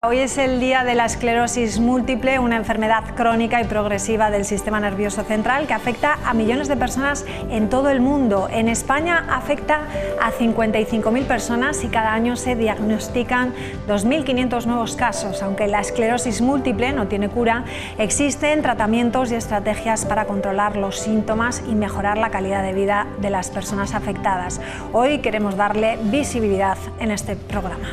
Hoy es el día de la esclerosis múltiple, una enfermedad crónica y progresiva del sistema nervioso central que afecta a millones de personas en todo el mundo. En España afecta a 55.000 personas y cada año se diagnostican 2.500 nuevos casos. Aunque la esclerosis múltiple no tiene cura, existen tratamientos y estrategias para controlar los síntomas y mejorar la calidad de vida de las personas afectadas. Hoy queremos darle visibilidad en este programa.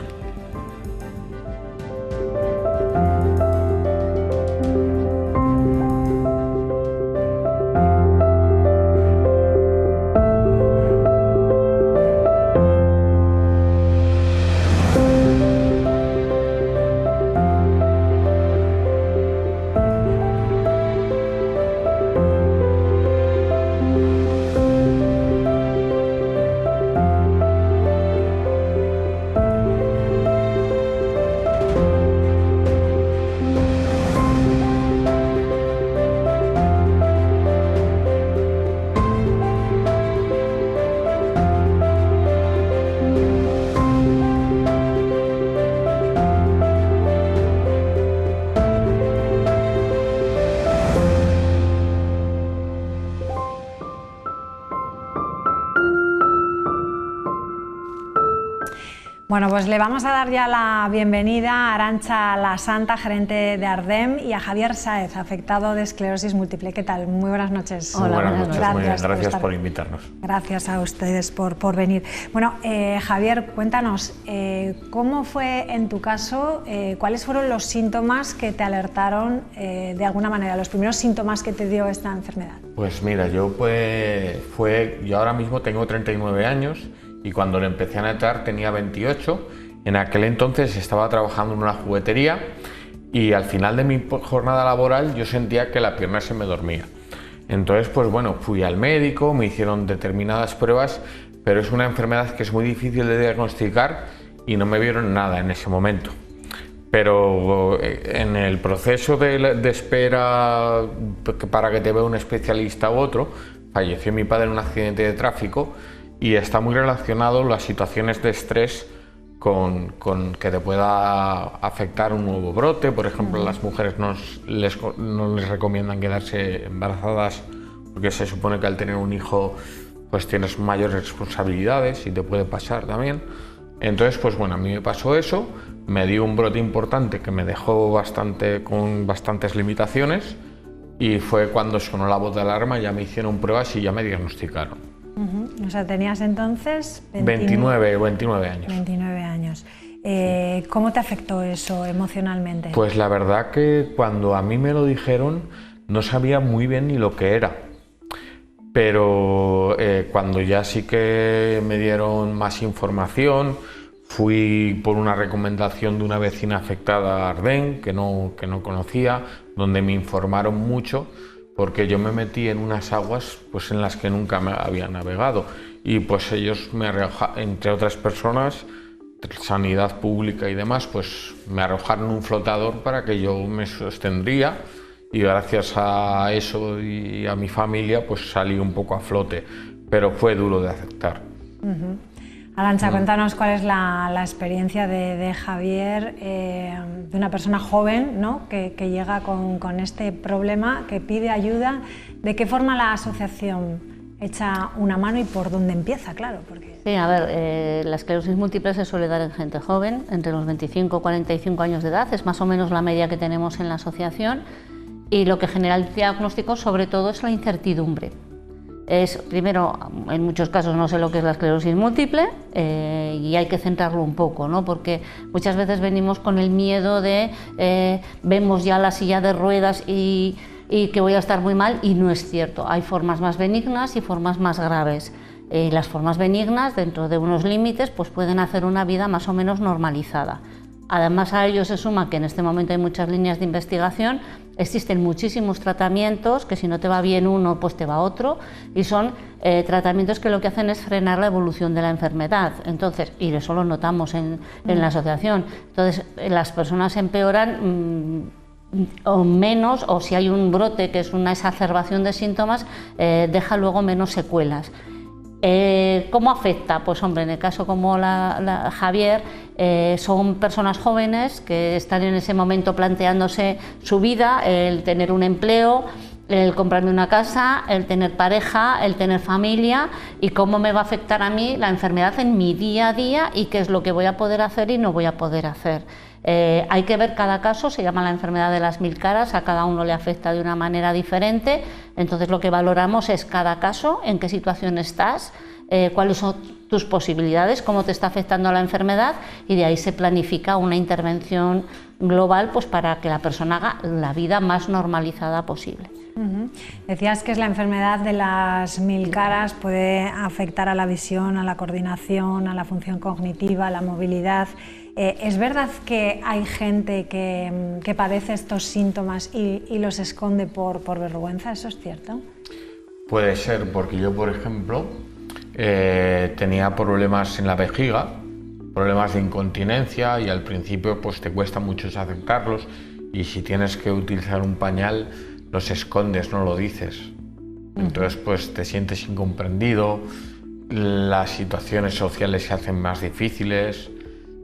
Bueno, pues le vamos a dar ya la bienvenida a Arantxa Lasanta, gerente de Ardem, y a Javier Sáez, afectado de esclerosis múltiple. ¿Qué tal? Muy buenas noches. Hola, buenas noches. Muy bien, gracias por invitarnos. Gracias a ustedes por venir. Bueno, Javier, cuéntanos, ¿cómo fue en tu caso? ¿Cuáles fueron los síntomas que te alertaron de alguna manera, los primeros síntomas que te dio esta enfermedad? Pues mira, yo ahora mismo tengo 39 años. Y cuando lo empecé a notar tenía 28, en aquel entonces estaba trabajando en una juguetería y al final de mi jornada laboral yo sentía que la pierna se me dormía. Entonces pues bueno, fui al médico, me hicieron determinadas pruebas, pero es una enfermedad que es muy difícil de diagnosticar y no me vieron nada en ese momento. Pero en el proceso de espera para que te vea un especialista u otro, falleció mi padre en un accidente de tráfico. Y está muy relacionado las situaciones de estrés con que te pueda afectar un nuevo brote. Por ejemplo, las mujeres no les recomiendan quedarse embarazadas porque se supone que al tener un hijo pues tienes mayores responsabilidades y te puede pasar también. Entonces, pues bueno, a mí me pasó eso, me dio un brote importante que me dejó con bastantes limitaciones y fue cuando sonó la voz de alarma, ya me hicieron pruebas y ya me diagnosticaron. O sea, tenías entonces 29 años. 29 años. ¿Cómo te afectó eso emocionalmente? Pues la verdad que cuando a mí me lo dijeron no sabía muy bien ni lo que era. Pero cuando ya sí que me dieron más información, fui por una recomendación de una vecina afectada a Ardem, que no conocía, donde me informaron mucho, porque yo me metí en unas aguas pues, en las que nunca me había navegado y pues ellos, entre otras personas, sanidad pública y demás, pues me arrojaron un flotador para que yo me sostendría y gracias a eso y a mi familia pues salí un poco a flote, pero fue duro de aceptar. Arantxa, cuéntanos cuál es la experiencia de Javier, de una persona joven, ¿no? que llega con este problema, que pide ayuda. ¿De qué forma la asociación echa una mano y por dónde empieza? Claro, porque... Sí, a ver, la esclerosis múltiple se suele dar en gente joven, entre los 25 y 45 años de edad, es más o menos la media que tenemos en la asociación, y lo que genera el diagnóstico sobre todo es la incertidumbre. Primero, en muchos casos no sé lo que es la esclerosis múltiple y hay que centrarlo un poco, ¿no? Porque muchas veces venimos con el miedo de vemos ya la silla de ruedas y que voy a estar muy mal, y no es cierto. Hay formas más benignas y formas más graves. Las formas benignas, dentro de unos límites, pues pueden hacer una vida más o menos normalizada. Además a ello se suma que en este momento hay muchas líneas de investigación, existen muchísimos tratamientos que si no te va bien uno pues te va otro, y son tratamientos que lo que hacen es frenar la evolución de la enfermedad. Entonces, y eso lo notamos en la asociación, entonces las personas empeoran o menos, o si hay un brote que es una exacerbación de síntomas, deja luego menos secuelas. ¿Cómo afecta? Pues hombre, en el caso como Javier, son personas jóvenes que están en ese momento planteándose su vida, el tener un empleo, el comprarme una casa, el tener pareja, el tener familia, y cómo me va a afectar a mí la enfermedad en mi día a día y qué es lo que voy a poder hacer y no voy a poder hacer. Hay que ver cada caso, se llama la enfermedad de las 1000 caras, a cada uno le afecta de una manera diferente, entonces lo que valoramos es cada caso, en qué situación estás, cuáles son tus posibilidades, cómo te está afectando la enfermedad, y de ahí se planifica una intervención global pues para que la persona haga la vida más normalizada posible. Decías que es la enfermedad de las 1000 caras, puede afectar a la visión, a la coordinación, a la función cognitiva, a la movilidad. ¿Es verdad que hay gente que padece estos síntomas y los esconde por vergüenza? ¿Eso es cierto? Puede ser, porque yo, por ejemplo, tenía problemas en la vejiga, problemas de incontinencia, y al principio pues te cuesta mucho aceptarlos, y si tienes que utilizar un pañal los escondes, no lo dices. Entonces pues te sientes incomprendido, las situaciones sociales se hacen más difíciles.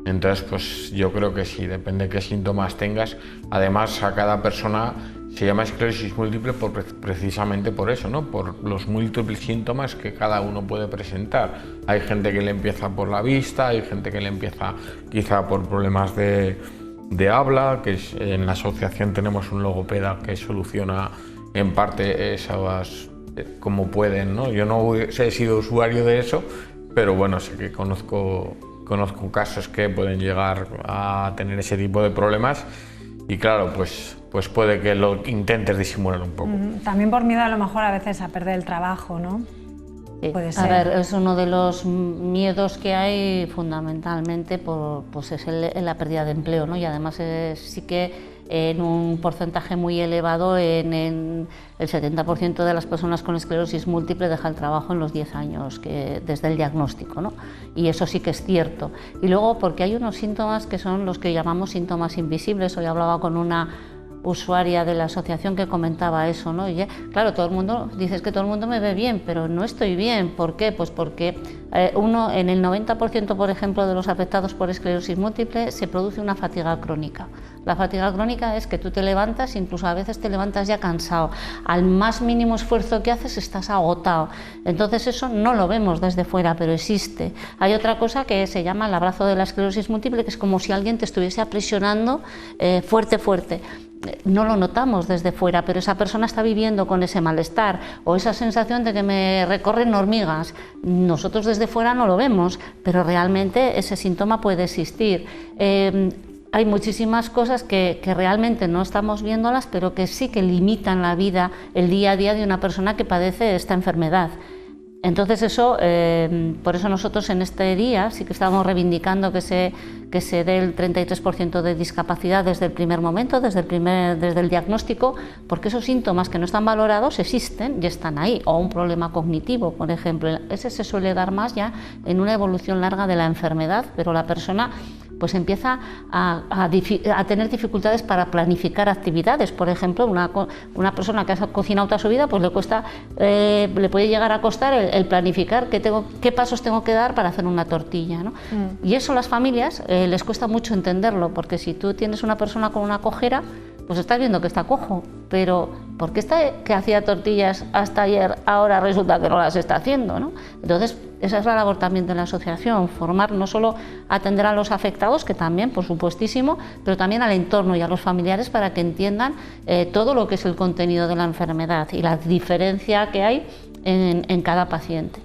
Entonces pues yo creo que sí, depende de qué síntomas tengas. Además, a cada persona se llama esclerosis múltiple precisamente por eso, ¿no? Por los múltiples síntomas que cada uno puede presentar. Hay gente que le empieza por la vista, hay gente que le empieza quizá por problemas de habla, que en la asociación tenemos un logopeda que soluciona en parte esas como pueden, ¿no? Yo no he sido usuario de eso, pero bueno, sé que conozco casos que pueden llegar a tener ese tipo de problemas, y claro, pues puede que lo intentes disimular un poco. También por miedo a lo mejor a veces a perder el trabajo, ¿no? Puede ser. A ver, es uno de los miedos que hay fundamentalmente, pues es la pérdida de empleo, ¿no? Y además sí que en un porcentaje muy elevado, en el 70% de las personas con esclerosis múltiple deja el trabajo en los 10 años desde el diagnóstico, ¿no? Y eso sí que es cierto. Y luego porque hay unos síntomas que son los que llamamos síntomas invisibles. Hoy hablaba con una usuaria de la asociación que comentaba eso, ¿no? Y claro, todo el mundo dice que todo el mundo me ve bien, pero no estoy bien. ¿Por qué? Pues porque en el 90%, por ejemplo, de los afectados por esclerosis múltiple se produce una fatiga crónica. La fatiga crónica es que tú te levantas, incluso a veces te levantas ya cansado, al más mínimo esfuerzo que haces estás agotado. Entonces eso no lo vemos desde fuera, pero existe. Hay otra cosa que se llama el abrazo de la esclerosis múltiple, que es como si alguien te estuviese aprisionando fuerte. No lo notamos desde fuera, pero esa persona está viviendo con ese malestar o esa sensación de que me recorren hormigas. Nosotros desde fuera no lo vemos, pero realmente ese síntoma puede existir. Hay muchísimas cosas que realmente no estamos viéndolas, pero que sí que limitan la vida, el día a día de una persona que padece esta enfermedad. Entonces eso, por eso nosotros en este día sí que estamos reivindicando que se dé el 33% de discapacidad desde el primer momento, desde el diagnóstico, porque esos síntomas que no están valorados existen y están ahí, o un problema cognitivo, por ejemplo. Ese se suele dar más ya en una evolución larga de la enfermedad, pero la persona pues empieza a tener dificultades para planificar actividades. Por ejemplo, una persona que ha cocinado toda su vida, pues le puede llegar a costar el planificar qué pasos tengo que dar para hacer una tortilla, ¿no? Y eso a las familias les cuesta mucho entenderlo, porque si tú tienes una persona con una cojera, pues estás viendo que está cojo, pero ¿por qué que hacía tortillas hasta ayer, ahora resulta que no las está haciendo, ¿no? Entonces, esa es la labor también de la asociación, formar, no solo atender a los afectados, que también, por supuestísimo, pero también al entorno y a los familiares para que entiendan todo lo que es el contenido de la enfermedad y la diferencia que hay en cada paciente.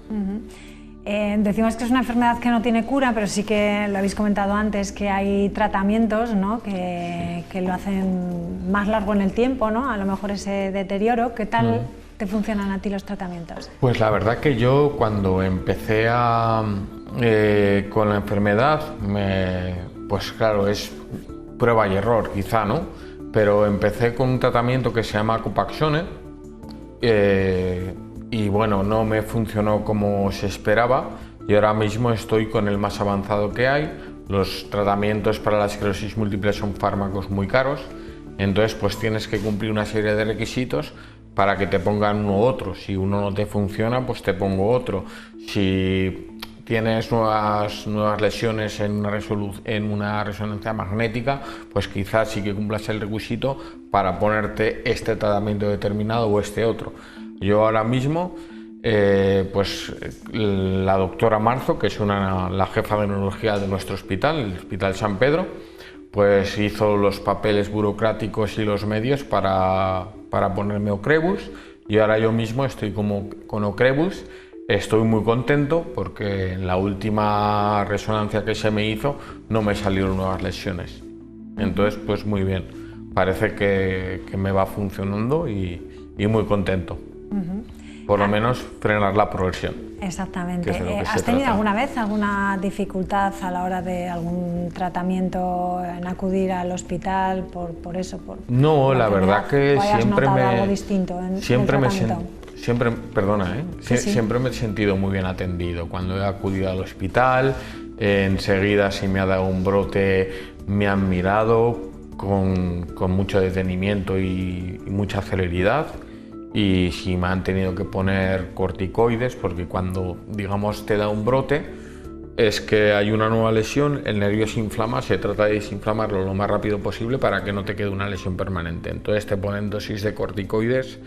Decimos que es una enfermedad que no tiene cura, pero sí que lo habéis comentado antes, que hay tratamientos, ¿no? que lo hacen más largo en el tiempo, ¿no? A lo mejor ese deterioro. ¿Qué tal te funcionan a ti los tratamientos? Pues la verdad que yo cuando empecé con la enfermedad, pues claro, es prueba y error quizá, ¿no? Pero empecé con un tratamiento que se llama Copaxone, y bueno, no me funcionó como se esperaba, y ahora mismo estoy con el más avanzado que hay. Los tratamientos para la esclerosis múltiple son fármacos muy caros, entonces pues tienes que cumplir una serie de requisitos para que te pongan uno u otro. Si uno no te funciona, pues te pongo otro. Si tienes nuevas lesiones en una resonancia magnética, pues quizás sí que cumplas el requisito para ponerte este tratamiento determinado o este otro. Yo ahora mismo, pues la doctora Marzo, que es la jefa de neurología de nuestro hospital, el Hospital San Pedro, pues hizo los papeles burocráticos y los medios para ponerme Ocrevus, y ahora yo mismo estoy con Ocrevus. Estoy muy contento porque en la última resonancia que se me hizo no me salieron nuevas lesiones. Entonces, pues muy bien. Parece que me va funcionando y muy contento. Por lo menos frenar la progresión. Exactamente. ¿Has tenido alguna vez alguna dificultad a la hora de algún tratamiento en acudir al hospital por eso? No, la verdad que siempre me he sentido muy bien atendido. Cuando he acudido al hospital, enseguida si me ha dado un brote me han mirado con mucho detenimiento y mucha celeridad. Y si me han tenido que poner corticoides, porque cuando, digamos, te da un brote, es que hay una nueva lesión, el nervio se inflama, se trata de desinflamarlo lo más rápido posible para que no te quede una lesión permanente. Entonces te ponen dosis de corticoides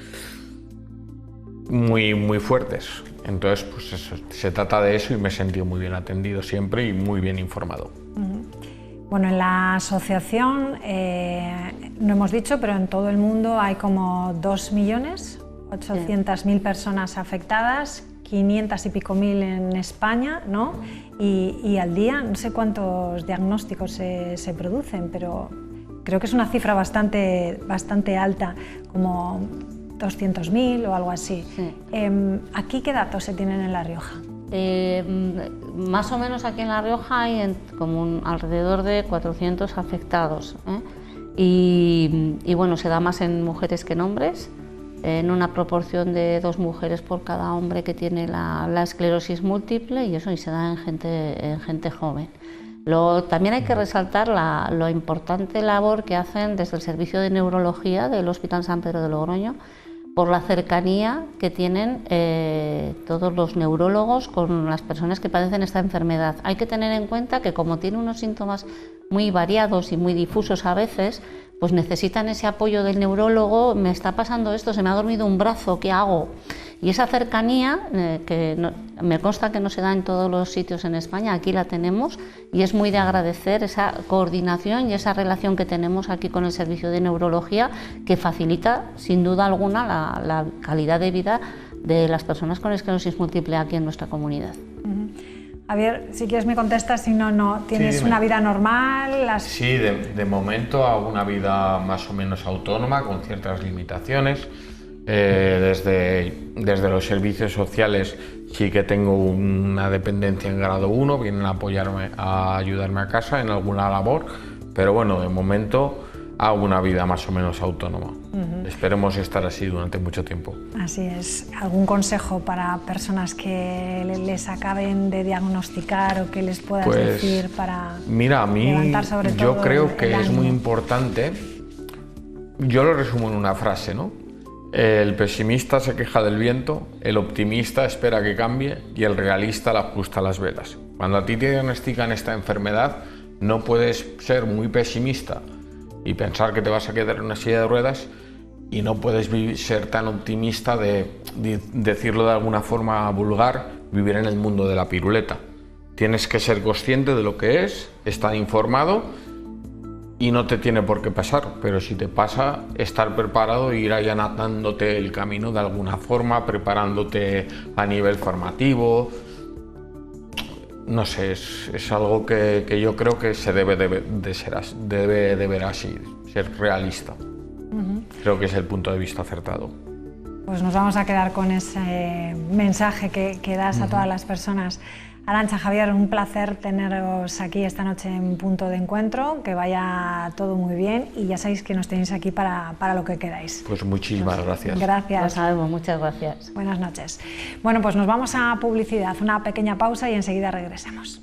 muy fuertes. Entonces, pues eso, se trata de eso y me he sentido muy bien atendido siempre y muy bien informado. Bueno, en la asociación, no hemos dicho, pero en todo el mundo hay como 2.800.000 personas afectadas, 500 y pico mil en España, ¿no? Y al día no sé cuántos diagnósticos se producen, pero creo que es una cifra bastante alta, como 200.000 o algo así. Sí. ¿Aquí qué datos se tienen en La Rioja? Más o menos aquí en La Rioja hay como alrededor de 400 afectados, y bueno, se da más en mujeres que en hombres, en una proporción de 2 mujeres por cada hombre que tiene la esclerosis múltiple, y eso y se da en gente joven. También hay que resaltar la importante labor que hacen desde el Servicio de Neurología del Hospital San Pedro de Logroño, por la cercanía que tienen todos los neurólogos con las personas que padecen esta enfermedad. Hay que tener en cuenta que como tiene unos síntomas muy variados y muy difusos a veces, pues necesitan ese apoyo del neurólogo. Me está pasando esto, se me ha dormido un brazo, ¿qué hago? Y esa cercanía, que me consta que no se da en todos los sitios en España, aquí la tenemos, y es muy de agradecer esa coordinación y esa relación que tenemos aquí con el Servicio de Neurología, que facilita sin duda alguna la calidad de vida de las personas con esclerosis múltiple aquí en nuestra comunidad. Javier, si quieres me contestas, si no, ¿tienes una vida normal? Sí, de momento hago una vida más o menos autónoma, con ciertas limitaciones. Desde los servicios sociales sí que tengo una dependencia en grado 1, vienen a ayudarme a casa en alguna labor, pero bueno, de momento hago una vida más o menos autónoma. Esperemos estar así durante mucho tiempo. Así es. ¿Algún consejo para personas que les acaben de diagnosticar o que les puedas decir para levantar sobre todo? Yo creo que es muy importante, yo lo resumo en una frase, ¿no? El pesimista se queja del viento, el optimista espera que cambie y el realista le ajusta las velas. Cuando a ti te diagnostican esta enfermedad, no puedes ser muy pesimista y pensar que te vas a quedar en una silla de ruedas, y no puedes ser tan optimista de decirlo de alguna forma vulgar, vivir en el mundo de la piruleta. Tienes que ser consciente de lo que es, estar informado, y no te tiene por qué pasar, pero si te pasa, estar preparado e ir allanándote el camino de alguna forma, preparándote a nivel formativo. No sé, es algo que yo creo que se debe de ver así, ser realista. Creo que es el punto de vista acertado. Pues nos vamos a quedar con ese mensaje que das a todas las personas. Arantxa, Javier, un placer teneros aquí esta noche en Punto de Encuentro, que vaya todo muy bien y ya sabéis que nos tenéis aquí para lo que queráis. Pues muchísimas gracias. Gracias. Lo sabemos, muchas gracias. Buenas noches. Bueno, pues nos vamos a publicidad, una pequeña pausa y enseguida regresamos.